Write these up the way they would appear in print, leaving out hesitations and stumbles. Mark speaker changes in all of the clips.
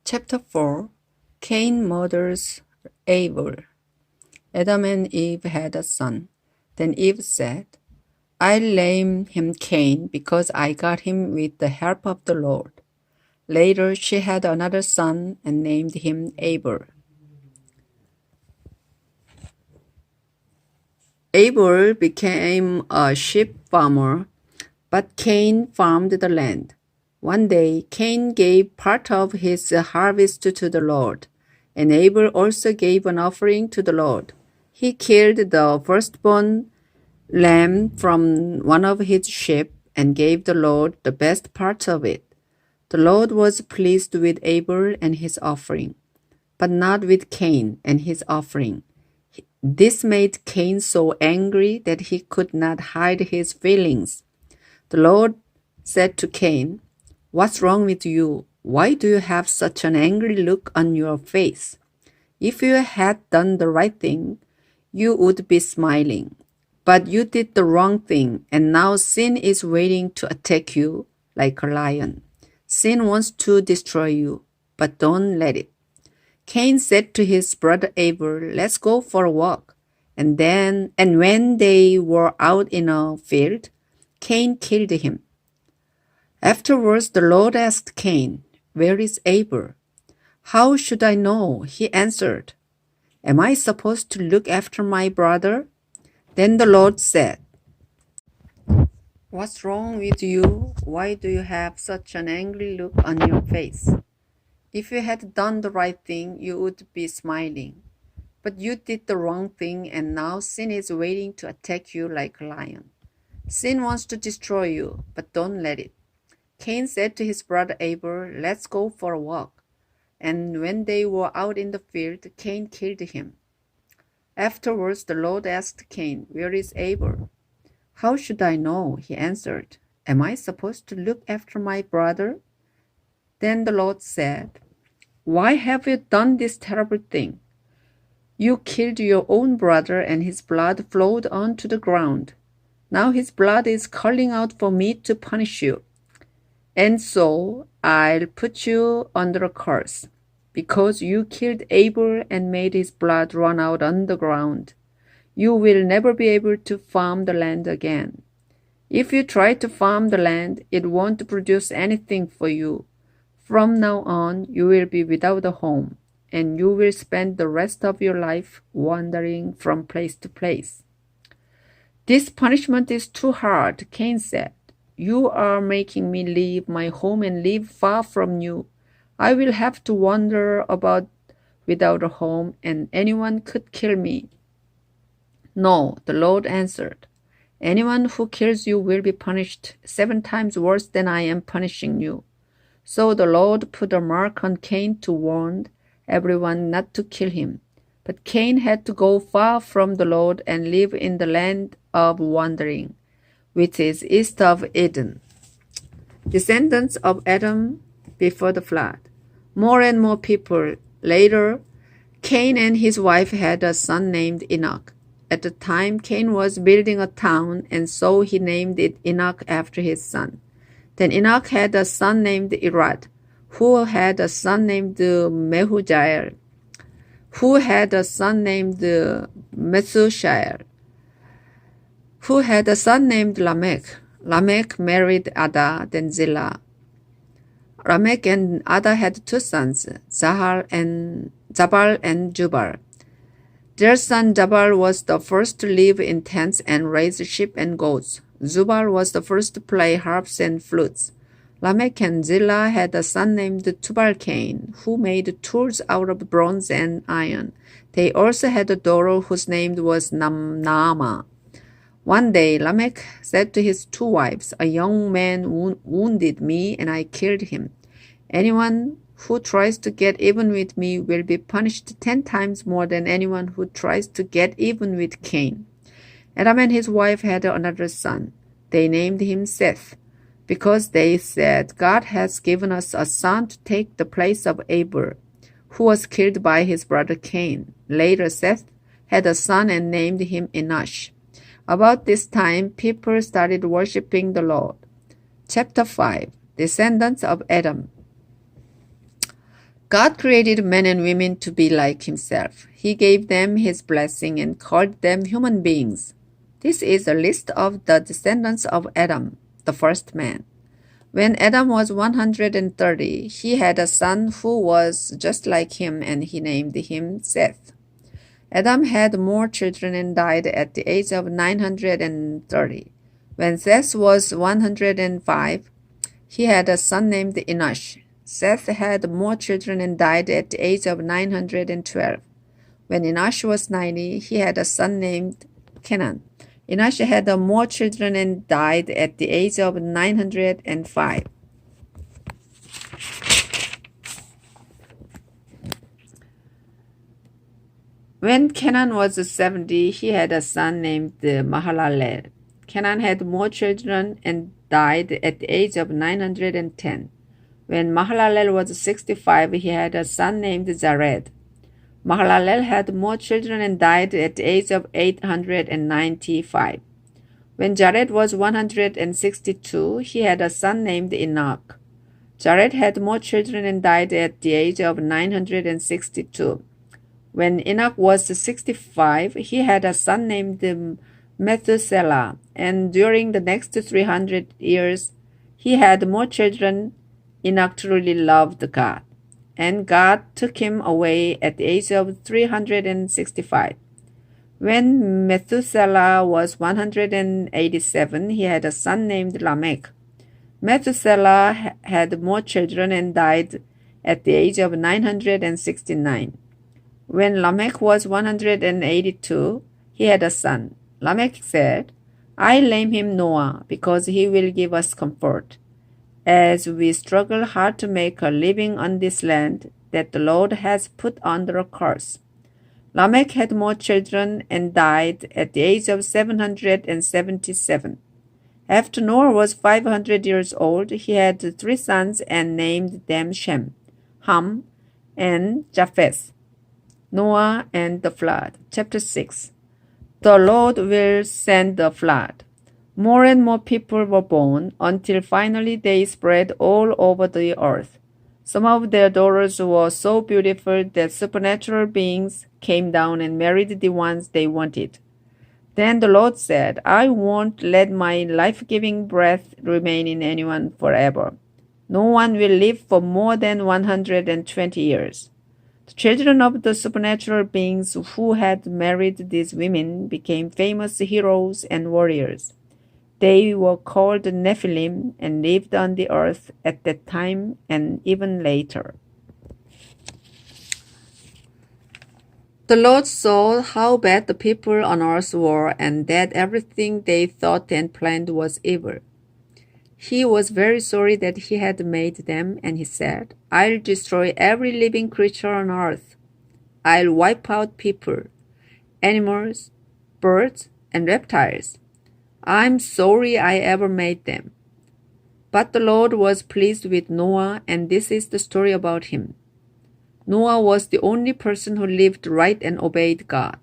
Speaker 1: Chapter 4 Cain murders Abel. Adam and Eve had a son. Then Eve said, I'll name him Cain because I got him with the help of the Lord. Later she had another son and named him Abel. Abel became a sheep farmer, but Cain farmed the land. One day, Cain gave part of his harvest to the Lord, and Abel also gave an offering to the Lord. He killed the firstborn lamb from one of his sheep and gave the Lord the best part of it. The Lord was pleased with Abel and his offering, but not with Cain and his offering. This made Cain so angry that he could not hide his feelings. The Lord said to Cain, What's wrong with you? Why do you have such an angry look on your face? If you had done the right thing, you would be smiling. But you did the wrong thing, and now sin is waiting to attack you like a lion. Sin wants to destroy you, but don't let it. Cain said to his brother Abel, Let's go for a walk. And when they were out in a field, Cain killed him. Afterwards, the Lord asked Cain, Where is Abel? How should I know? He answered, Am I supposed to look after my brother? Then the Lord said, What's wrong with you? Why do you have such an angry look on your face? If you had done the right thing, you would be smiling. But you did the wrong thing, and now sin is waiting to attack you like a lion. Sin wants to destroy you, but don't let it. Cain said to his brother Abel, Let's go for a walk. And when they were out in the field, Cain killed him. Afterwards, the Lord asked Cain, Where is Abel? How should I know? He answered, Am I supposed to look after my brother? Then the Lord said, Why have you done this terrible thing? You killed your own brother, and his blood flowed onto the ground. Now his blood is calling out for me to punish you. And so I'll put you under a curse, because you killed Abel and made his blood run out on the ground. You will never be able to farm the land again. If you try to farm the land, it won't produce anything for you. From now on, you will be without a home, and you will spend the rest of your life wandering from place to place. This punishment is too hard, Cain said. You are making me leave my home and live far from you. I will have to wander about without a home, and anyone could kill me. No, the Lord answered. Anyone who kills you will be punished 7 times worse than I am punishing you. So the Lord put a mark on Cain to warn everyone not to kill him. But Cain had to go far from the Lord and live in the land of wandering, which is east of Eden. Descendants of Adam before the flood. More and more people. Later, Cain and his wife had a son named Enoch. At the time, Cain was building a town, and so he named it Enoch after his son. Then Enoch had a son named Irad, who had a son named Mehujael, who had a son named Methuselah, who had a son named Lamech. Lamech married Ada, then Zillah. Lamech and Ada had 2 sons, Jabal and Jubal. Their son Jabal was the first to live in tents and raise sheep and goats. Jubal was the first to play harps and flutes. Lamech and Zillah had a son named Tubal-Cain, who made tools out of bronze and iron. They also had a daughter whose name was Naamah. One day, Lamech said to his 2 wives, A young man wounded me, and I killed him. Anyone who tries to get even with me will be punished 10 times more than anyone who tries to get even with Cain. Adam and his wife had another son. They named him Seth, because they said, God has given us a son to take the place of Abel, who was killed by his brother Cain. Later, Seth had a son and named him Enosh. About this time, people started worshiping the Lord. Chapter 5 Descendants of Adam. God created men and women to be like himself. He gave them his blessing and called them human beings. This is a list of the descendants of Adam, the first man. When Adam was 130, he had a son who was just like him, and he named him Seth. Adam had more children and died at the age of 930. When Seth was 105, he had a son named Enosh. Seth had more children and died at the age of 912. When Enosh was 90, he had a son named Kenan. Enosh had more children and died at the age of 905. When Kenan was 70, he had a son named Mahalalel. Kenan had more children and died at the age of 910. When Mahalalel was 65, he had a son named Jared. Mahalalel had more children and died at the age of 895. When Jared was 162, he had a son named Enoch. Jared had more children and died at the age of 962. When Enoch was 65, he had a son named Methuselah, and during the next 300 years, he had more children. Enoch truly loved God, and God took him away at the age of 365. When Methuselah was 187, he had a son named Lamech. Methuselah had more children and died at the age of 969. When Lamech was 182, he had a son. Lamech said, "I name him Noah, because he will give us comfort, as we struggle hard to make a living on this land that the Lord has put under a curse." Lamech had more children and died at the age of 777. After Noah was 500 years old, he had 3 sons and named them Shem, Ham, and Japheth. Noah and the flood. Chapter 6. The Lord will send the flood. More and more people were born until finally they spread all over the earth. Some of their daughters were so beautiful that supernatural beings came down and married the ones they wanted. Then the Lord said, "I won't let my life-giving breath remain in anyone forever. No one will live for more than 120 years. The children of the supernatural beings who had married these women became famous heroes and warriors. They were called Nephilim and lived on the earth at that time and even later. The Lord saw how bad the people on earth were and that everything they thought and planned was evil. He was very sorry that he had made them, and he said, "I'll destroy every living creature on earth. I'll wipe out people, animals, birds, and reptiles. I'm sorry I ever made them." But the Lord was pleased with Noah, and this is the story about him. Noah was the only person who lived right and obeyed God.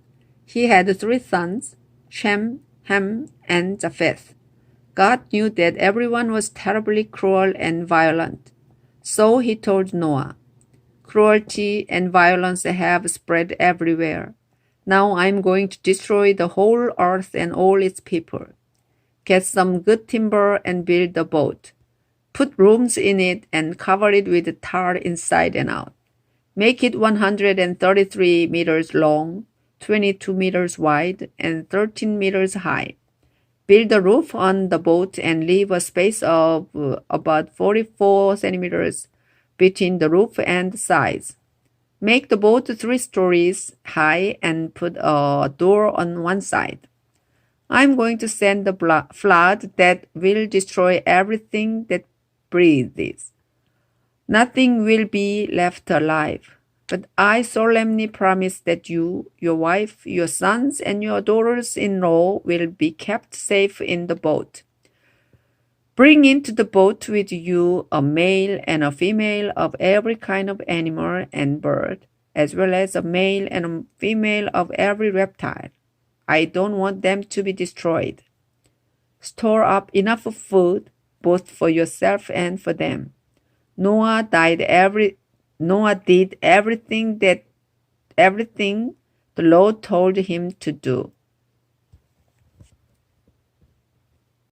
Speaker 1: He had 3 sons, Shem, Ham, and Japheth. God knew that everyone was terribly cruel and violent. So he told Noah, "Cruelty and violence have spread everywhere. Now I'm going to destroy the whole earth and all its people. Get some good timber and build a boat. Put rooms in it and cover it with tar inside and out. Make it 133 meters long, 22 meters wide, and 13 meters high. Build a roof on the boat and leave a space of about 44 centimeters between the roof and the sides. Make the boat 3 stories high and put a door on one side. I'm going to send the flood that will destroy everything that breathes. Nothing will be left alive. But I solemnly promise that you, your wife, your sons, and your daughters-in-law will be kept safe in the boat. Bring into the boat with you a male and a female of every kind of animal and bird, as well as a male and a female of every reptile. I don't want them to be destroyed. Store up enough food, both for yourself and for them." Noah died every Noah did everything the Lord told him to do.